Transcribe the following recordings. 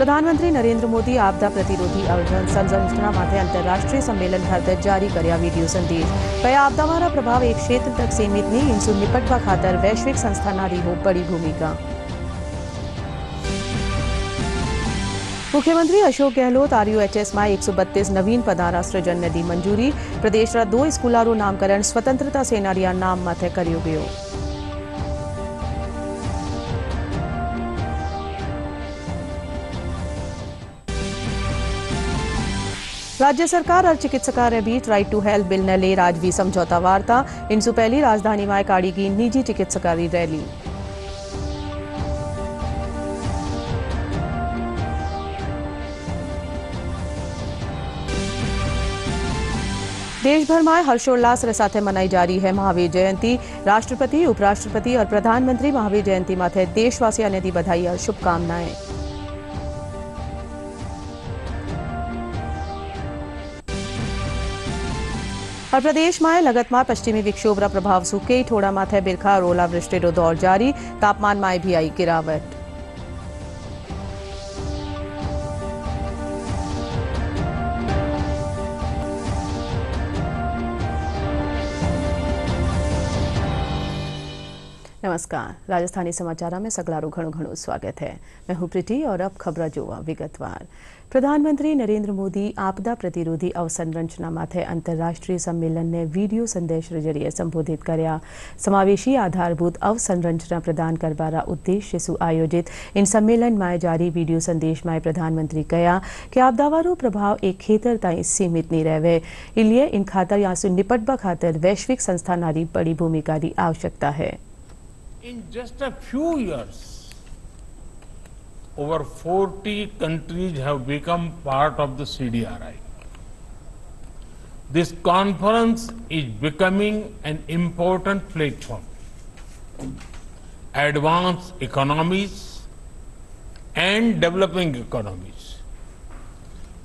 प्रधानमंत्री नरेंद्र मोदी आपदा प्रतिरोधी संरचना माटे अंतरराष्ट्रीय सम्मेलन खातर जारी कर्या वीडियो संदेश। कया आपदावाळा प्रभाव एक क्षेत्र तक सीमित नहीं, इनसु निपटवा खातर वैश्विक संस्थाना हो बड़ी भूमिका। मुख्यमंत्री अशोक गहलोत RUHS में 132 नवीन पदारा सृजन ने दी मंजूरी। प्रदेश 2 स्कूलारू नामकरण स्वतंत्रता सेनानिया नाम माथे कर्यो गयो। राज्य सरकार और चिकित्सकारे बीच राइट टू हेल्थ बिल ने ले राजवी समझौता वार्ता। इनसु पहली राजधानी में काढ़ी निजी चिकित्सकारी रैली। देश भर में हर्षोल्लास साथे मनाई जारी है महावीर जयंती। राष्ट्रपति, उपराष्ट्रपति और प्रधानमंत्री महावीर जयंती माथे देशवासियों ने दी बधाई और शुभकामनाएं। और प्रदेश में लगत में पश्चिमी विक्षोभ प्रभाव सु कई ठोड़ा माथे बिरखा और ओलावृष्टि दौर जारी। तापमान में भी आई गिरावट। नमस्कार, राजस्थानी समाचार में सगलारू घणु स्वागत है। मैं हूं प्रीति और अब खबर जोवा विगतवार। प्रधानमंत्री नरेंद्र मोदी आपदा प्रतिरोधी अवसंरचना माथे अंतरराष्ट्रीय सम्मेलन ने वीडियो संदेश जरिए संबोधित कर्या। समावेशी आधारभूत अवसंरचना प्रदान करवारा उद्देश्य सु आयोजित इन सम्मेलन में जारी वीडियो संदेश में प्रधानमंत्री कहा कि आपदावारो प्रभाव एक खेतर ताई सीमित नहीं रहे, इसलिए इन खातर यासु निपटवा खातर वैश्विक संस्थानारी बड़ी भूमिका की आवश्यकता है। In just a few years, over 40 countries have become part of the CDRI. This conference is becoming an important platform. Advanced economies and developing economies,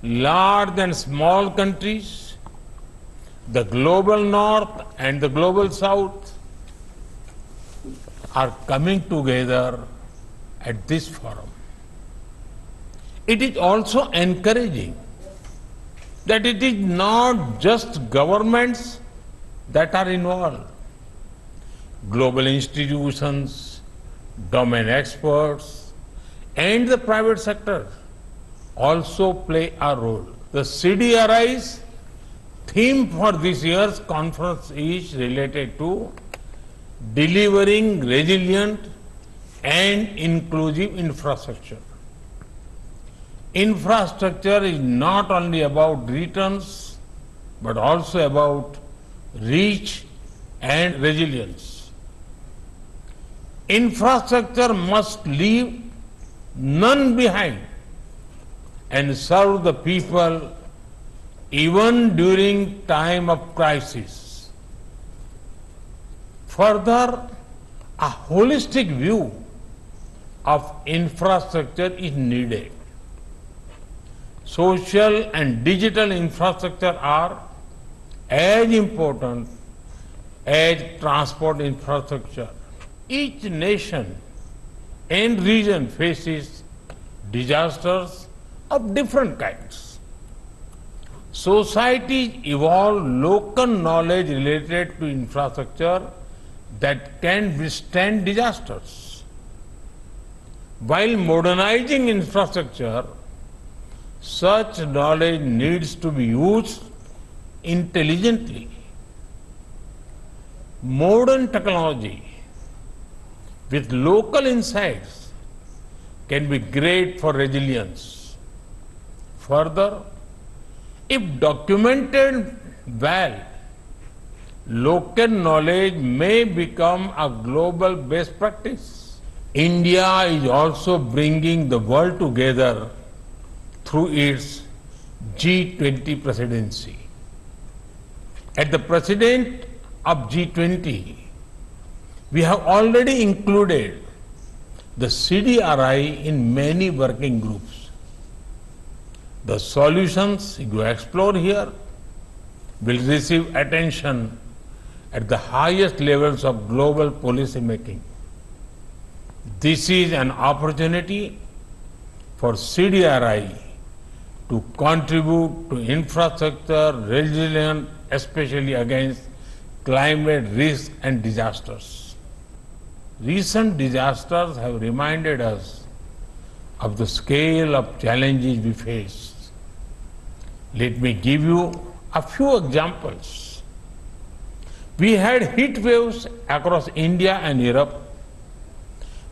large and small countries, the global north and the global south are coming together at this forum. It is also encouraging that it is not just governments that are involved. Global institutions, domain experts, and the private sector also play a role. The CDRI's theme for this year's conference is related to delivering resilient and inclusive infrastructure. Infrastructure is not only about returns, but also about reach and resilience. Infrastructure must leave none behind and serve the people even during time of crisis. Further, a holistic view of infrastructure is needed. Social and digital infrastructure are as important as transport infrastructure. Each nation and region faces disasters of different kinds. Societies evolve local knowledge related to infrastructure that can withstand disasters. While modernizing infrastructure, such knowledge needs to be used intelligently. Modern technology with local insights can be great for resilience. Further, if documented well, local knowledge may become a global best practice. India is also bringing the world together through its G20 presidency. At the president of G20, we have already included the CDRI in many working groups. The solutions you explore here will receive attention at the highest levels of global policy making. This is an opportunity for CDRI to contribute to infrastructure resilience, especially against climate risks and disasters. Recent disasters have reminded us of the scale of challenges we face. Let me give you a few examples. We had heat waves across India and Europe.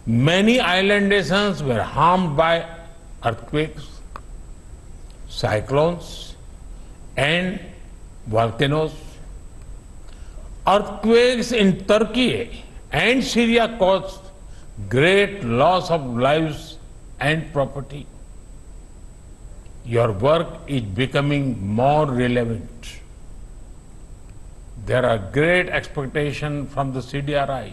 Many island nations were harmed by earthquakes, cyclones, and volcanoes. Earthquakes in Turkey and Syria caused great loss of lives and property. Your work is becoming more relevant. There are great expectations from the CDRI.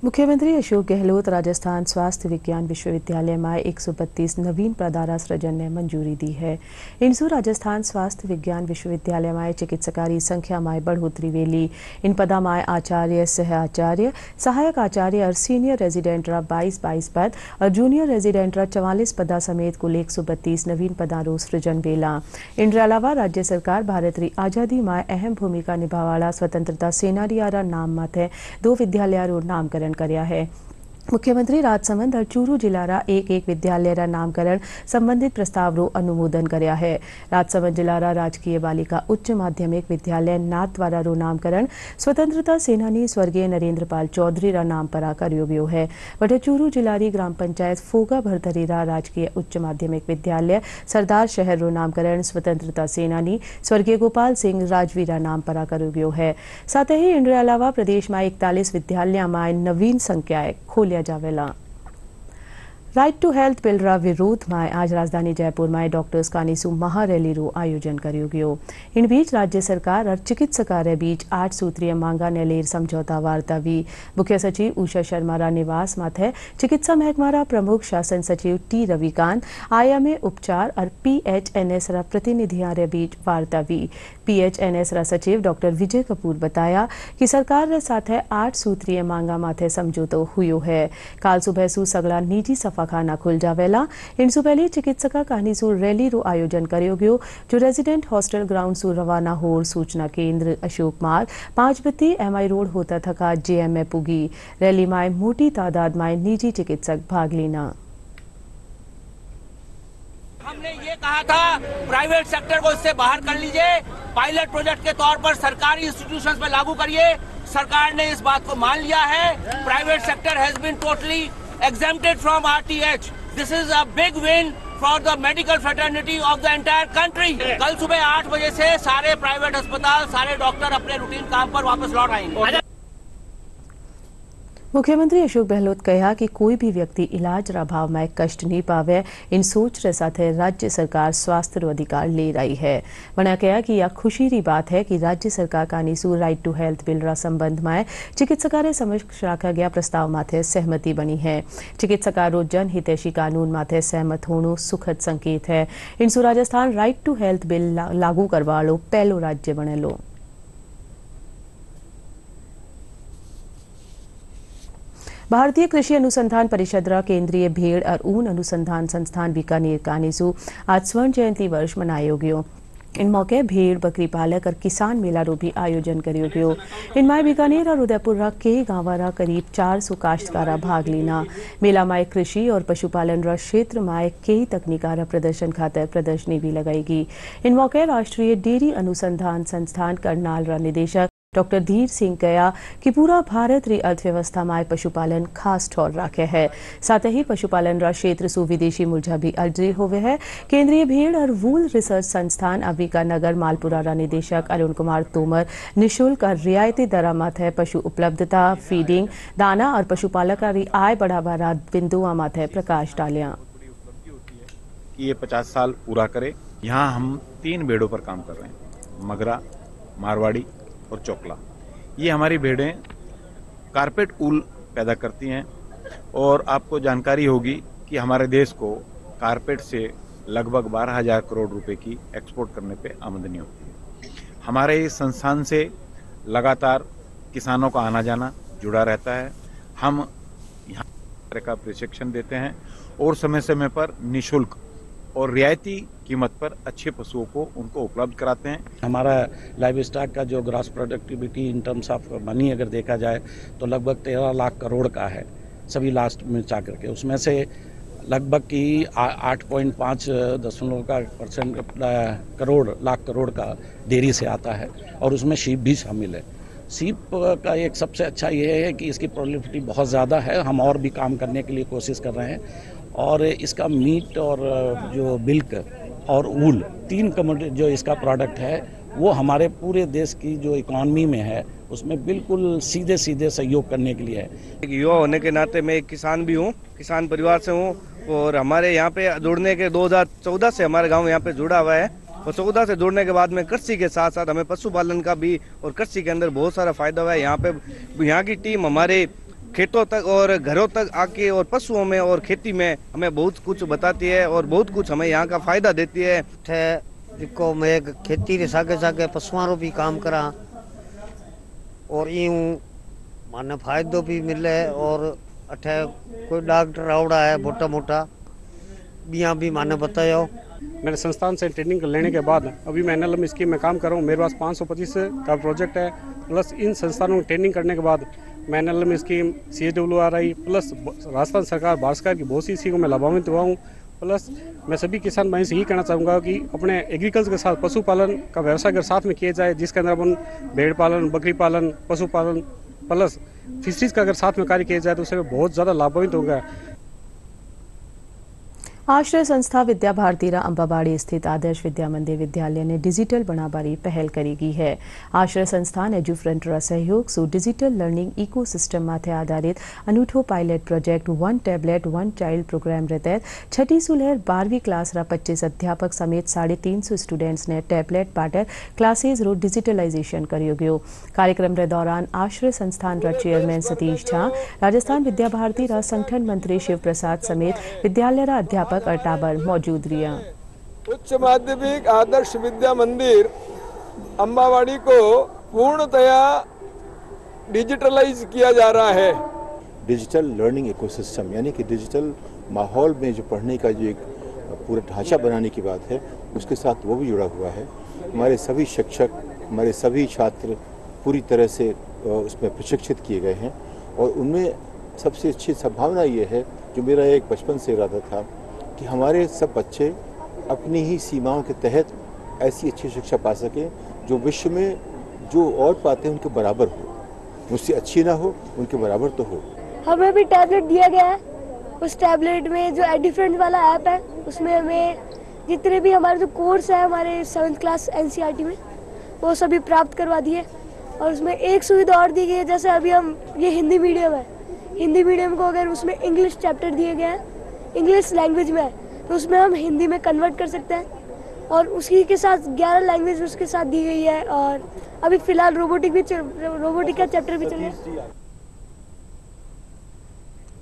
मुख्यमंत्री अशोक गहलोत राजस्थान स्वास्थ्य विज्ञान विश्वविद्यालय में 132 नवीन पदारा सृजन ने मंजूरी दी है। इनसू राजस्थान स्वास्थ्य विज्ञान विश्वविद्यालय में चिकित्सकारी संख्या में बढ़ोतरी वेली। इन पदा में आचार्य, सह आचार्य, सहायक आचार्य और सीनियर रेजिडेंट 22 पद और जूनियर रेजिडेंट 44 पदा समेत कुल 132 नवीन पदारों सृजन वेला। इनके अलावा राज्य सरकार भारत री आजादी में अहम भूमिका निभावाला स्वतंत्रता सेनानियारा नाम माथे 2 विद्यालयों नामकरण કર્યા है। मुख्यमंत्री राजसमंद और चूरू जिलारा एक विद्यालय नामकरण संबंधित प्रस्ताव रो अनुमोदन कर्या है। राजसमंद जिलारा राजकीय बालिका उच्च माध्यमिक विद्यालय नाथद्वारा रो नामकरण स्वतंत्रता सेनानी स्वर्गीय नरेंद्रपाल चौधरी रा नाम पर कर्यो गयो है। वटे चूरू जिलारी ग्राम पंचायत फोगा भरतरीरा राजकीय उच्च माध्यमिक विद्यालय सरदार शहर रो नामकरण स्वतंत्रता सेनानी स्वर्गीय गोपाल सिंह राजवीरा नाम पर कर्यो गयो है। साथ ही इनके अलावा प्रदेश में 41 विद्यालय में नवीन संख्याएं खोलिया जावेला। राइट टू हेल्थ बिल रा विरोध में आज राजधानी जयपुर में डॉक्टर्स कानीसू महारैली रो आयोजन कर्यो गयो। इन बीच राज्य सरकार और चिकित्सकारे बीच 8 सूत्रीय मांगा ने लेर समझौता वार्ता हुई। मुख्य सचिव उषा शर्मा रा निवास माथे चिकित्सा महकमा रा प्रमुख शासन सचिव टी रविकांत, IMA उपचार और PHNS रा प्रतिनिधियों रे बीच वार्ता हुई। PHNS रा सचिव डॉक्टर विजय कपूर बताया कि सरकार रे साथे 8 सूत्रीय मांगा माथे समझौतो हुयो है। काल सुबह सू सगला निजी सफाखाना खुल जावेला। इनसू पहले चिकित्सका कहानीसू रैली रो आयोजन कर्यो गयो जो रेजिडेंट हॉस्टल ग्राउंड सू रवाना होर सूचना केंद्र अशोक मार्ग 5 बत्ती MI रोड होता थका JMA पुगी। रैली में मोटी तादाद में निजी चिकित्सक भाग लेना। हमने ये कहा था प्राइवेट सेक्टर को इससे बाहर कर लीजिए, पायलट प्रोजेक्ट के तौर पर सरकारी इंस्टीट्यूशंस में लागू करिए। सरकार ने इस बात को मान लिया है। Private sector has been totally exempted from RTH. This is a big win for the medical fraternity of the entire country. कल सुबह 8 बजे से सारे प्राइवेट अस्पताल, सारे डॉक्टर अपने रूटीन काम पर वापस लौट आएंगे। मुख्यमंत्री अशोक गहलोत कहा कि कोई भी व्यक्ति इलाज रा अभाव में कष्ट नहीं पावे। इन सोच रे साथे राज्य सरकार स्वास्थ्य रो अधिकार ले रही है। वना कहा कि यह खुशी री बात है कि राज्य सरकार कानीसू राइट टू हेल्थ बिल रा संबंध में चिकित्सकारे समक्ष रखा गया प्रस्ताव माथे सहमति बनी है। चिकित्सकारो जन हितैषी कानून माथे सहमत होनो सुखद संकेत है। इनसू Rajasthan right to health bill लागू करवालो पहलो राज्य बनेलो। भारतीय कृषि अनुसंधान परिषद रा केंद्रीय भेड़ और ऊन अनुसंधान संस्थान बीकानेर कानीसू आज स्वर्ण जयंती वर्ष मनायो गयो। इन मौके भेड़, बकरी पालक और किसान मेला रो भी आयोजन कर्यो गयो। इनमें बीकानेर और उदयपुर रा के गांवारा करीब 400 काश्तकारा भाग लेना। मेला में कृषि और पशुपालन रा क्षेत्र में कई तकनीकारा प्रदर्शन खातर प्रदर्शनी भी लगाएगी। इन मौके राष्ट्रीय डेयरी अनुसंधान संस्थान करनाल रा निदेशक डॉक्टर धीर सिंह कहा कि पूरा भारत री अर्थव्यवस्था में पशुपालन खास ठौर रखे है। साथ ही पशुपालन रा क्षेत्र सु विदेशी मुर्जा भी अर्जी होवे है। केंद्रीय भेड़ और वूल रिसर्च संस्थान अबिका नगर मालपुरा रा निदेशक अरुण कुमार तोमर निःशुल्क और रियायती दरा माथे पशु उपलब्धता, फीडिंग, दाना और पशुपालक री आय बढ़ावा रा बिंदुआ माथे प्रकाश डालिया। ये 50 साल पूरा करे। यहाँ हम 3 भेड़ों पर काम कर रहे हैं, मगरा, मारवाड़ी और चोकला। ये हमारी भेड़ें कारपेट ऊल पैदा करती हैं और आपको जानकारी होगी कि हमारे देश को कारपेट से लगभग 12,000 करोड़ रुपए की एक्सपोर्ट करने पे आमदनी होती है। हमारे इस संस्थान से लगातार किसानों का आना जाना जुड़ा रहता है। हम यहाँ तरह का प्रशिक्षण देते हैं और समय समय पर निःशुल्क और रियायती कीमत पर अच्छे पशुओं को उनको उपलब्ध कराते हैं। हमारा लाइव स्टॉक का जो gross productivity in terms of money अगर देखा जाए तो लगभग 13 लाख करोड़ का है सभी लास्ट में मिला करके। उसमें से लगभग की 8.5% लाख करोड़ का डेयरी से आता है और उसमें शीप भी शामिल है। शीप का एक सबसे अच्छा ये है कि इसकी प्रोलिफिटी बहुत ज़्यादा है। हम और भी काम करने के लिए कोशिश कर रहे हैं और इसका मीट और जो मिल्क और वूल 3 कमोडिटी जो इसका प्रोडक्ट है वो हमारे पूरे देश की जो इकॉनमी में है उसमें बिल्कुल सीधे सीधे सहयोग करने के लिए है। एक युवा होने के नाते मैं एक किसान भी हूँ, किसान परिवार से हूँ और हमारे यहाँ पे जुड़ने के 2014 से हमारे गांव यहाँ पे जुड़ा हुआ है और 14 से जुड़ने के बाद में कृषि के साथ साथ हमें पशुपालन का भी और कृषि के अंदर बहुत सारा फायदा हुआ है। यहाँ की टीम हमारे खेतों तक और घरों तक आके और पशुओं में और खेती में हमें बहुत कुछ बताती है और बहुत कुछ हमें यहाँ का फायदा देती है। जिको मैं खेती के सागे सागे पशुओं रो भी काम करा और यूं माने फायदो भी मिले और अठे कोई डॉक्टर आवड़ा है मोटा मोटा बिया भी माने बतायो। मेरे संस्थान से ट्रेनिंग लेने के बाद अभी मैं NLM स्कीम में काम कर रहा हूँ। मेरे पास 525 का प्रोजेक्ट है प्लस इन संस्थानों में ट्रेनिंग करने के बाद मैं NLM scheme CSWRI plus Rajasthan सरकार भारत सरकार की बहुत सी स्कीमों में लाभान्वित हुआ हूँ। प्लस मैं सभी किसान भाई से यही कहना चाहूँगा कि अपने एग्रीकल्चर के साथ पशुपालन का व्यवसाय अगर साथ में किया जाए जिसके अंदर अपन भेड़ पालन, बकरी पालन, पशुपालन प्लस फिशरीज का अगर साथ में कार्य किया जाए तो उससे बहुत ज़्यादा लाभान्वित होगा। आश्रय संस्था विद्या भारतीरा अंबाबाड़ी स्थित आदर्श विद्या मंदिर विद्यालय ने डिजिटल बनाबारी पहल करेगी है। आश्रय संस्थान एजुफ्रंटरा सहयोग सु डिजिटल लर्निंग इकोसिस्टम माथे आधारित अनूठो pilot project 1 tablet 1 child program रे तहत 6ठी सुलहर 12वीं क्लास रा 25 अध्यापक समेत 350 स्टूडेंट्स ने टैबलेट पाटर क्लासेज रो डिजिटलाइजेशन कर्यो गयो। कार्यक्रम रे दौरान आश्रय संस्थान रा चेयरमैन सतीश झा, राजस्थान विद्या भारती रा संगठन मंत्री शिव प्रसाद समेत विद्यालय रा अध्यापक और टाबर मौजूद रिया। उच्च माध्यमिक आदर्श विद्या मंदिर अंबावाड़ी को पूर्णतया डिजिटलाइज किया जा रहा है। डिजिटल लर्निंग इकोसिस्टम यानी कि डिजिटल माहौल में जो पढ़ने का जो एक पूरा ढांचा बनाने की बात है उसके साथ वो भी जुड़ा हुआ है। हमारे सभी शिक्षक, हमारे सभी छात्र पूरी तरह से उसमें प्रशिक्षित किए गए हैं और उनमें सबसे अच्छी संभावना ये है जो मेरा एक बचपन से इरादा था कि हमारे सब बच्चे अपनी ही सीमाओं के तहत ऐसी अच्छी शिक्षा पा सकें जो विश्व में जो और पाते हैं उनके बराबर हो, मुझसे अच्छी ना हो उनके बराबर तो हो। हमें भी टैबलेट दिया गया है। उस टैबलेट में जो एडिफ्रेंड वाला ऐप है उसमें हमें जितने भी हमारे जो कोर्स है हमारे 7th क्लास NCERT में वो सभी प्राप्त करवा दिए और उसमें एक सुविधा और दी गई है। जैसे अभी हम ये हिंदी मीडियम है, हिंदी मीडियम को अगर उसमें इंग्लिश चैप्टर दिए गए हैं इंग्लिश लैंग्वेज में तो उसमें हम हिंदी में कन्वर्ट कर सकते हैं और उसी के साथ 11 लैंग्वेज उसके साथ दी गई है और अभी फिलहाल रोबोटिक का चैप्टर भी चल रहा है।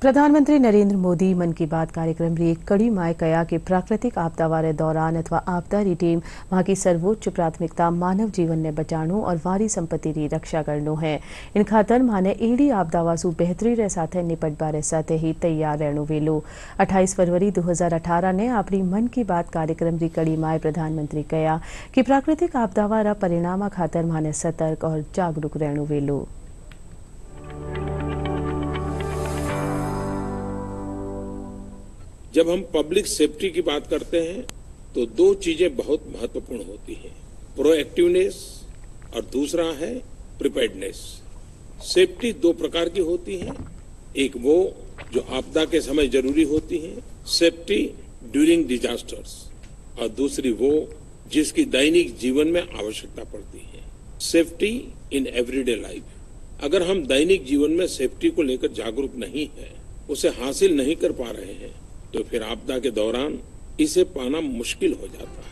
प्रधानमंत्री नरेंद्र मोदी मन की बात कार्यक्रम री एक कड़ी माय कया कि प्राकृतिक आपदा वारे दौरान अथवा आपदा री टीम वहां की सर्वोच्च प्राथमिकता मानव जीवन ने बचाणो और वारी संपत्ति री रक्षा करनो है। इन खातर माने एड़ी आपदा वासु बेहतरी रे साथे निपट बारे साथे ही तैयार रहनो वेलो। 28 फरवरी 2018 ने अपनी मन की बात कार्यक्रम री कड़ी माय प्रधानमंत्री कया कि प्राकृतिक आपदा वारा परिणाम खातर माने सतर्क और जागरूक रहनो वेलो। जब हम पब्लिक सेफ्टी की बात करते हैं तो 2 चीजें बहुत महत्वपूर्ण होती हैं, प्रोएक्टिवनेस और दूसरा है प्रिपेयर्डनेस। सेफ्टी 2 प्रकार की होती है, एक वो जो आपदा के समय जरूरी होती है, सेफ्टी ड्यूरिंग डिजास्टर्स, और दूसरी वो जिसकी दैनिक जीवन में आवश्यकता पड़ती है, सेफ्टी इन एवरीडे लाइफ। अगर हम दैनिक जीवन में सेफ्टी को लेकर जागरूक नहीं है, उसे हासिल नहीं कर पा रहे हैं तो फिर आपदा के दौरान इसे पाना मुश्किल हो जाता है।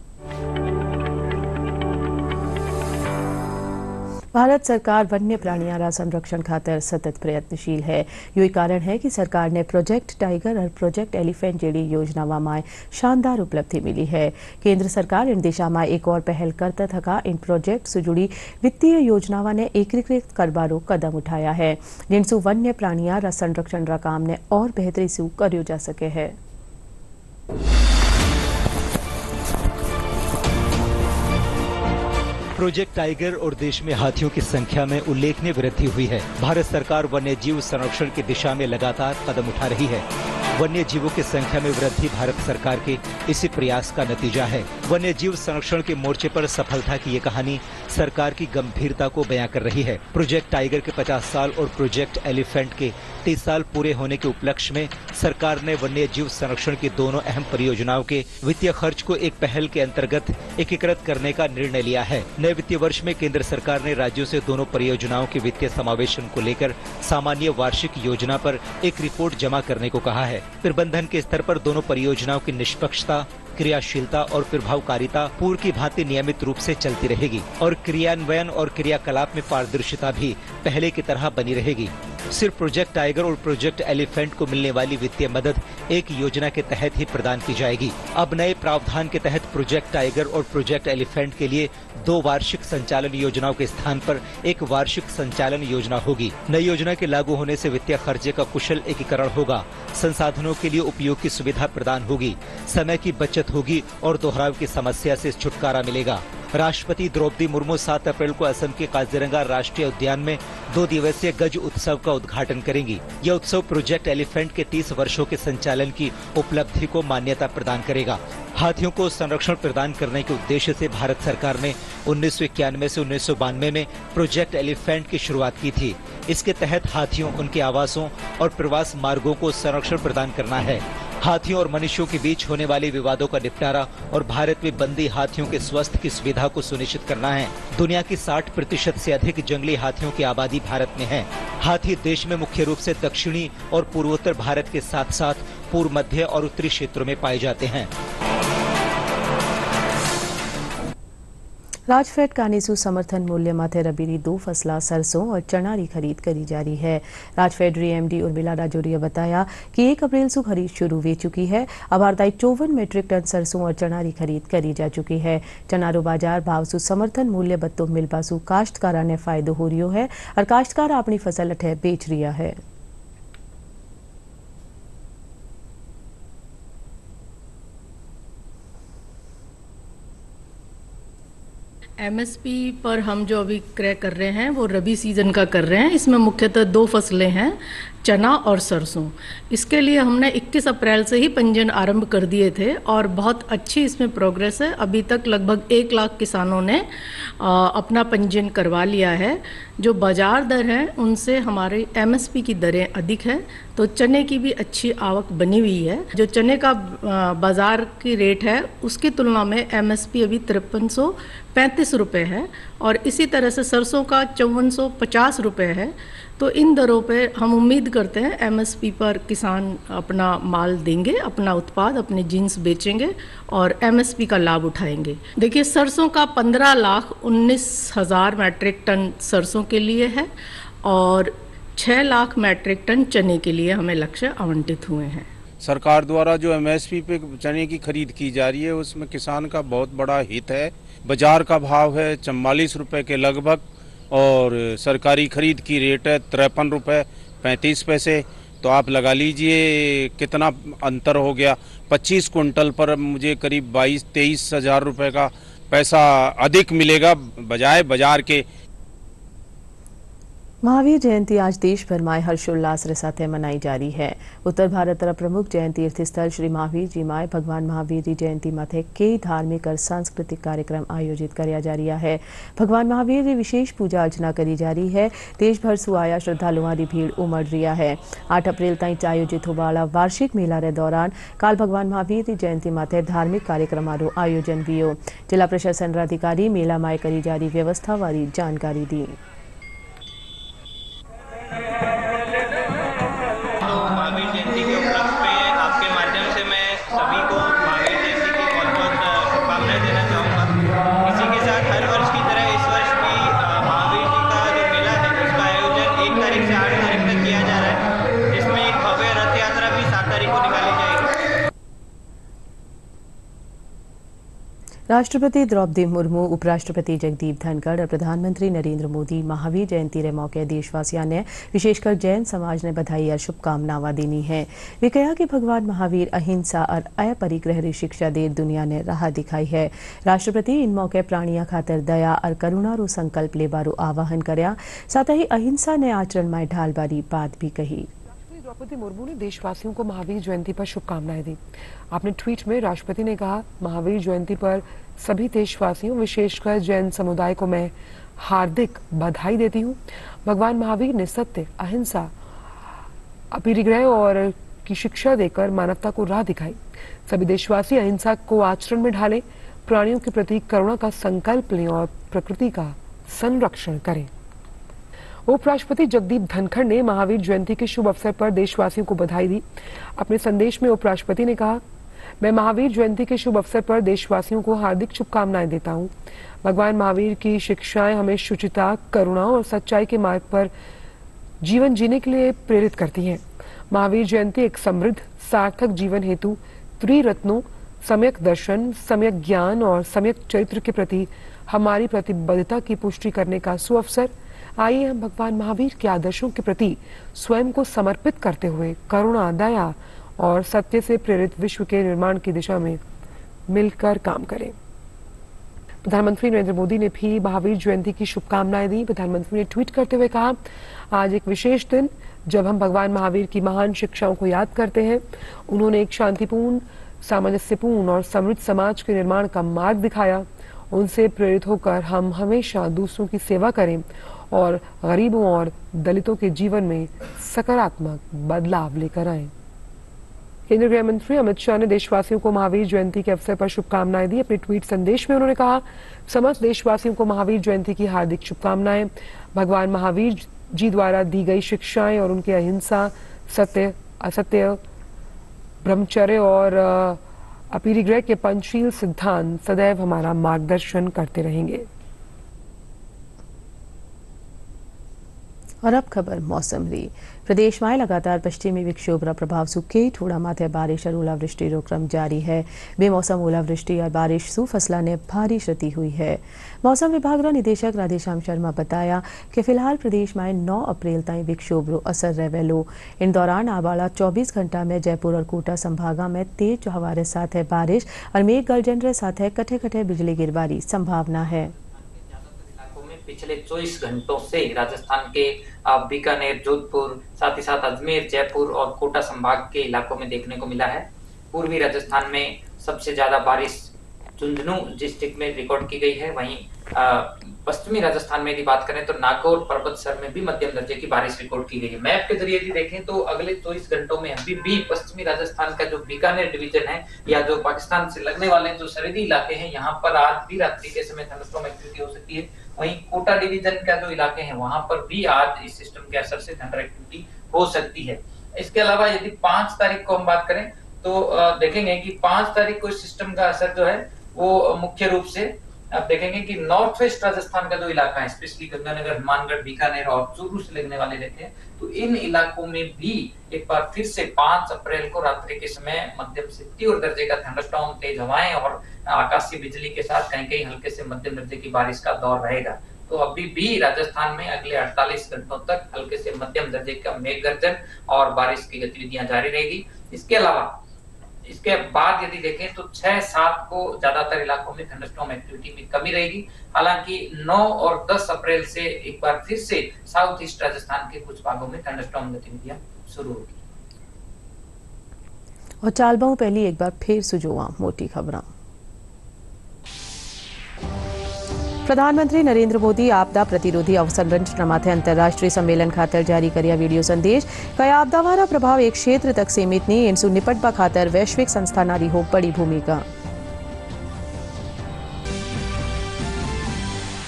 ભારત સરકાર વન્ય પ્રાણીઓના સંરક્ષણ ખાતર સતત પ્રયત્નશીલ है। यही कारण है कि सरकार ने प्रोजेक्ट टाइगर और प्रोजेक्ट एलिफेंट जेडी योजनाओं में शानदार उपलब्धि मिली है। केंद्र सरकार इन दिशा में एक और पहल करता थका इन प्रोजेक्ट से जुड़ी वित्तीय योजनाओं ने एकीकृत करवारो कदम उठाया है, जिनसु वन्य प्राणियों संरक्षण रा काम ने और बेहतरी से करियो जा सके है। प्रोजेक्ट टाइगर और देश में हाथियों की संख्या में उल्लेखनीय वृद्धि हुई है। भारत सरकार वन्य जीव संरक्षण की दिशा में लगातार कदम उठा रही है। वन्य जीवों की संख्या में वृद्धि भारत सरकार के इसी प्रयास का नतीजा है। वन्य जीव संरक्षण के मोर्चे पर सफलता की ये कहानी सरकार की गंभीरता को बयां कर रही है। प्रोजेक्ट टाइगर के 50 साल और प्रोजेक्ट एलिफेंट के 30 साल पूरे होने के उपलक्ष्य में सरकार ने वन्य जीव संरक्षण की दोनों अहम परियोजनाओं के वित्तीय खर्च को एक पहल के अंतर्गत एकीकृत करने का निर्णय लिया है। नए वित्तीय वर्ष में केंद्र सरकार ने राज्यों से दोनों परियोजनाओं के वित्तीय समावेशन को लेकर सामान्य वार्षिक योजना पर एक रिपोर्ट जमा करने को कहा है। प्रबंधन के स्तर पर दोनों परियोजनाओं की निष्पक्षता, क्रियाशीलता और प्रभावकारिता पूर्व की भांति नियमित रूप से चलती रहेगी और क्रियान्वयन और क्रियाकलाप में पारदर्शिता भी पहले की तरह बनी रहेगी। सिर्फ प्रोजेक्ट टाइगर और प्रोजेक्ट एलिफेंट को मिलने वाली वित्तीय मदद एक योजना के तहत ही प्रदान की जाएगी। अब नए प्रावधान के तहत प्रोजेक्ट टाइगर और प्रोजेक्ट एलिफेंट के लिए 2 वार्षिक संचालन योजनाओं के स्थान पर एक वार्षिक संचालन योजना होगी। नई योजना के लागू होने से वित्तीय खर्चे का कुशल एकीकरण होगा, संसाधनों के लिए उपयोग की सुविधा प्रदान होगी, समय की बचत होगी और दोहराव की समस्या से छुटकारा मिलेगा। राष्ट्रपति द्रौपदी मुर्मू 7 अप्रैल को असम के काजीरंगा राष्ट्रीय उद्यान में 2 दिवसीय गज उत्सव का उद्घाटन करेंगी। यह उत्सव प्रोजेक्ट एलिफेंट के 30 वर्षों के संचालन की उपलब्धि को मान्यता प्रदान करेगा। हाथियों को संरक्षण प्रदान करने के उद्देश्य से भारत सरकार ने 1991 से 1992 में प्रोजेक्ट एलिफेंट की शुरुआत की थी। इसके तहत हाथियों, उनके आवासों और प्रवास मार्गों को संरक्षण प्रदान करना है। हाथियों और मनुष्यों के बीच होने वाले विवादों का निपटारा और भारत में बंदी हाथियों के स्वास्थ्य की सुविधा को सुनिश्चित करना है। दुनिया की 60% से अधिक जंगली हाथियों की आबादी भारत में है। हाथी देश में मुख्य रूप से दक्षिणी और पूर्वोत्तर भारत के साथ साथ पूर्व, मध्य और उत्तरी क्षेत्रों में पाए जाते हैं। राजफेड कानीसु समर्थन मूल्य माथे रबीनी 2 फसला सरसों और चना की खरीद करी जा रही है। राजफेड एमडी उर्मिला राजौरिया बताया कि 1 अप्रैल से खरीद शुरू हो चुकी है। अब ताई 54 मेट्रिक टन सरसों और चना की खरीद करी जा चुकी है। चना रो बाजार भाव सु समर्थन मूल्य बत्तो मिलवा सु काश्तकारा ने फायदो हो रियो है और काश्तकार अपनी फसल अठे बेच रिया है। एमएसपी पर हम जो अभी क्रय कर रहे हैं वो रबी सीजन का कर रहे हैं। इसमें मुख्यतः 2 फसलें हैं, चना और सरसों। इसके लिए हमने 21 अप्रैल से ही पंजीयन आरंभ कर दिए थे और बहुत अच्छी इसमें प्रोग्रेस है। अभी तक लगभग 1 लाख किसानों ने अपना पंजीयन करवा लिया है। जो बाजार दर है उनसे हमारे एमएसपी की दरें अधिक है, तो चने की भी अच्छी आवक बनी हुई है। जो चने का बाजार की रेट है उसकी तुलना में एमएसपी अभी 5335 रुपये है और इसी तरह से सरसों का 5450 रुपये है। तो इन दरों पे हम उम्मीद करते हैं एमएसपी पर किसान अपना माल देंगे, अपना उत्पाद, अपने जीन्स बेचेंगे और एमएसपी का लाभ उठाएंगे। देखिए, सरसों का 15,19,000 मैट्रिक टन सरसों के लिए है और 6 लाख मैट्रिक टन चने के लिए हमें लक्ष्य आवंटित हुए हैं। सरकार द्वारा जो एमएसपी पे चने की खरीद की जा रही है उसमें किसान का बहुत बड़ा हित है। बाजार का भाव है 44 रुपये के लगभग और सरकारी खरीद की रेट है 53 रुपये 35 पैसे। तो आप लगा लीजिए कितना अंतर हो गया। 25 कुंटल पर मुझे करीब 22-23 हज़ार रुपये का पैसा अधिक मिलेगा बजाय बाजार के। महावीर जयंती आज देश भर में हर्षोल्लास रे साथे मनाई जा रही है। उत्तर भारत प्रमुख जैन तीर्थ स्थल श्री महावीर जी में भगवान महावीर की जयंती माथे कई धार्मिक और सांस्कृतिक कार्यक्रम आयोजित किया जा रहा है। भगवान महावीर की विशेष पूजा अर्चना करी जा रही है। देश भर से आया श्रद्धालुओं की भीड़ उमड़ रही है। 8 अप्रैल तक आयोजित होने वाला वार्षिक मेला के दौरान काल भगवान महावीर की जयंती माथे धार्मिक कार्यक्रमों का आयोजन किया। जिला प्रशासन अधिकारी मेला में करी जा रही व्यवस्था वाली जानकारी दी। महावीर जयंती के उपलक्ष्य पे आपके माध्यम से मैं सभी को महावीर जयंती की बहुत-बहुत शुभकामनाएं देना चाहूँगा। इसी के साथ हर वर्ष की तरह इस वर्ष भी महावीर जी राष्ट्रपति द्रौपदी मुर्मू, उपराष्ट्रपति जगदीप धनखड़ और प्रधानमंत्री नरेंद्र मोदी महावीर जयंती रे मौके देशवासियों ने विशेषकर जैन समाज ने बधाई और शुभकामनावां देनी है। वे कहा कि भगवान महावीर अहिंसा और अपरिग्रह री शिक्षा दे दुनिया ने राह दिखाई है। राष्ट्रपति इन मौके प्राणियों खातर दया और करुणा रो संकल्प लेबारू आह्वान कर्या, साथ ही अहिंसा ने आचरण में ढालबारी बात भी कही। द्रौपदी मुर्मू ने देशवासियों को महावीर जयंती पर शुभकामनाएं दी। अपने ट्वीट में राष्ट्रपति ने कहा, महावीर जयंती पर सभी देशवासियों विशेषकर जैन समुदाय को मैं हार्दिक बधाई देती हूँ। भगवान महावीर ने सत्य, अहिंसा, अपरिग्रह और की शिक्षा देकर मानवता को राह दिखाई। सभी देशवासी अहिंसा को आचरण में ढालें, प्राणियों के प्रति करुणा का संकल्प लें और प्रकृति का संरक्षण करें। उपराष्ट्रपति जगदीप धनखड़ ने महावीर जयंती के शुभ अवसर पर देशवासियों को बधाई दी। अपने संदेश में उपराष्ट्रपति ने कहा, मैं महावीर जयंती के शुभ अवसर पर देशवासियों को हार्दिक शुभकामनाएं देता हूं। भगवान महावीर की शिक्षाएं हमें शुचिता, करुणा और सच्चाई के मार्ग पर जीवन जीने के लिए प्रेरित करती हैं। महावीर जयंती एक समृद्ध, सार्थक जीवन हेतु त्रिरत्नों सम्यक दर्शन, सम्यक ज्ञान और सम्यक चरित्र के प्रति हमारी प्रतिबद्धता की पुष्टि करने का सुअवसर। आइए हम भगवान महावीर के आदर्शों के प्रति स्वयं को समर्पित करते हुए करुणा, दया और सत्य से प्रेरित विश्व के निर्माण की दिशा में मिलकर काम करें। प्रधानमंत्री नरेंद्र मोदी ने भी महावीर जयंती की शुभकामनाएं दी। प्रधानमंत्री ने ट्वीट करते हुए कहा, आज एक विशेष दिन जब हम भगवान महावीर की महान शिक्षाओं को याद करते हैं। उन्होंने एक शांतिपूर्ण, सामंजस्यपूर्ण और समृद्ध समाज के निर्माण का मार्ग दिखाया। उनसे प्रेरित होकर हम हमेशा दूसरों की सेवा करें और गरीबों और दलितों के जीवन में सकारात्मक बदलाव लेकर आएं। केंद्रीय गृह मंत्री अमित शाह ने देशवासियों को महावीर जयंती के अवसर पर शुभकामनाएं दी। अपने ट्वीट संदेश में उन्होंने कहा, समस्त देशवासियों को महावीर जयंती की हार्दिक शुभकामनाएं। भगवान महावीर जी द्वारा दी गई शिक्षाएं और उनके अहिंसा, सत्य, असत्य, ब्रह्मचर्य और अपरिग्रह के पंचशील सिद्धांत सदैव हमारा मार्गदर्शन करते रहेंगे। और अब खबर मौसम री। प्रदेश में लगातार पश्चिमी विक्षोभ प्रभाव से कई ठोड़ा माथे बारिश और ओलावृष्टि क्रम जारी है। बेमौसम ओलावृष्टि और बारिश सु फसला ने भारी क्षति हुई है। मौसम विभाग निदेशक राधेश्याम शर्मा बताया कि फिलहाल प्रदेश में 9 अप्रैल तक विक्षोभ रो असर रहेलो। इन दौरान आवाला 24 घंटा में जयपुर और कोटा संभागा में तेज हवारे साथ बारिश और मेघ गर्जन रे साथ कटे कटे बिजली गिरबारी संभावना है। पिछले 24 घंटों से राजस्थान के बीकानेर, जोधपुर, साथ ही साथ अजमेर, जयपुर और कोटा संभाग के इलाकों में देखने को मिला है। पूर्वी राजस्थान में सबसे ज्यादा बारिश झुंझुनू डिस्ट्रिक्ट में रिकॉर्ड की गई है। वहीं पश्चिमी राजस्थान में यदि बात करें तो नागौर, पर्वतसर में भी मध्यम दर्जे की बारिश रिकॉर्ड की गई है। मैप के जरिए यदि देखें तो अगले 24 घंटों में अभी भी पश्चिमी राजस्थान का जो बीकानेर डिवीजन है या जो पाकिस्तान से लगने वाले जो सरहदी इलाके हैं, यहाँ पर आज भी रात्रि के समय थंडरस्टॉर्म एक्टिविटी हो सकती है। वहीं कोटा डिवीजन का जो इलाके हैं वहां पर भी आज इस सिस्टम के असर से थंडर एक्टिविटी हो सकती है। इसके अलावा यदि 5 तारीख को हम बात करें तो देखेंगे कि 5 तारीख को इस सिस्टम का असर जो है वो मुख्य रूप से आप देखेंगे कि नॉर्थ वेस्ट राजस्थान का जो इलाका है, स्पेशली गंगानगर, हनुमानगढ़, बीकानेर और चूरू से लगने वाले रहते हैं, तो इन इलाकों में भी एक बार फिर से 5 अप्रैल को रात्रि के समय मध्यम से तीव्र दर्जे का थंडरस्टॉर्म, तेज हवाएं और आकाशीय बिजली के साथ कहीं कहीं हल्के से मध्यम दर्जे की बारिश का दौर रहेगा। तो अभी भी राजस्थान में अगले 48 घंटों तक हल्के से मध्यम दर्जे का मेघ गर्जन और बारिश की गतिविधियां जारी रहेगी। इसके अलावा इसके बाद यदि देखें तो 6-7 को ज्यादातर इलाकों में थंडरस्टॉर्म एक्टिविटी में कमी रहेगी। हालांकि 9 और 10 अप्रैल से एक बार फिर से साउथ ईस्ट राजस्थान के कुछ भागों में थंडरस्टॉर्म गतिविधियां शुरू होगी। और चालबाऊ पहली एक बार फिर सुजोआ मोटी खबरां। प्रधानमंत्री नरेंद्र मोदी आपदा प्रतिरोधी अवसंरचना माथे अंतर्राष्ट्रीय सम्मेलन खातर जारी कर्या वीडियो संदेश। कया आपदा वाला प्रभाव एक क्षेत्र तक सीमित नहीं, इनसु निपटवा खातर वैश्विक संस्थानारी हो बड़ी भूमिका।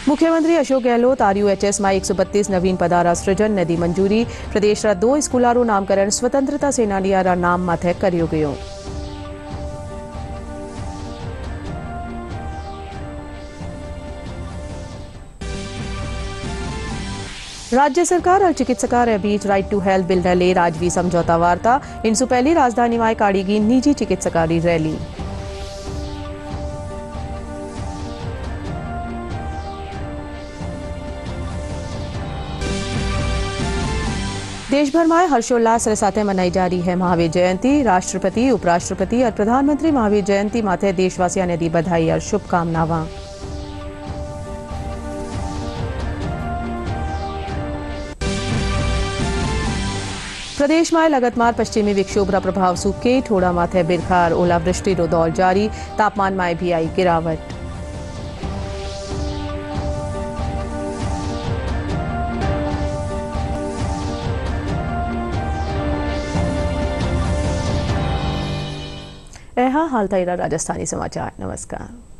मुख्यमंत्री अशोक गहलोत RUHS में 132 नवीन पदारा सृजन ने दी मंजूरी। प्रदेश 2 स्कूलारो नामकरण स्वतंत्रता सेनानियारा नाम माथे कर्यो गयो। राज्य सरकार और चिकित्सकों के बीच राइट टू हेल्थ बिल ले राजवी समझौता वार्ता। इनसु पहली राजधानी में काढ़ीगी निजी चिकित्सकारी रैली। દેશભર માં હર્ષોલ્લાસ સાથે મનાઈ जा रही है महावीर जयंती। राष्ट्रपति, उपराष्ट्रपति और प्रधानमंत्री महावीर जयंती माथे देशवासियों ने दी बधाई और शुभकामनावां। प्रदेश में लगातार पश्चिमी विक्षोभ का प्रभाव सूके ठोड़ा माथे बिरखार ओलावृष्टि रो दौर जारी। तापमान में भी आई गिरावट। हाल था राजस्थानी समाचार। नमस्कार।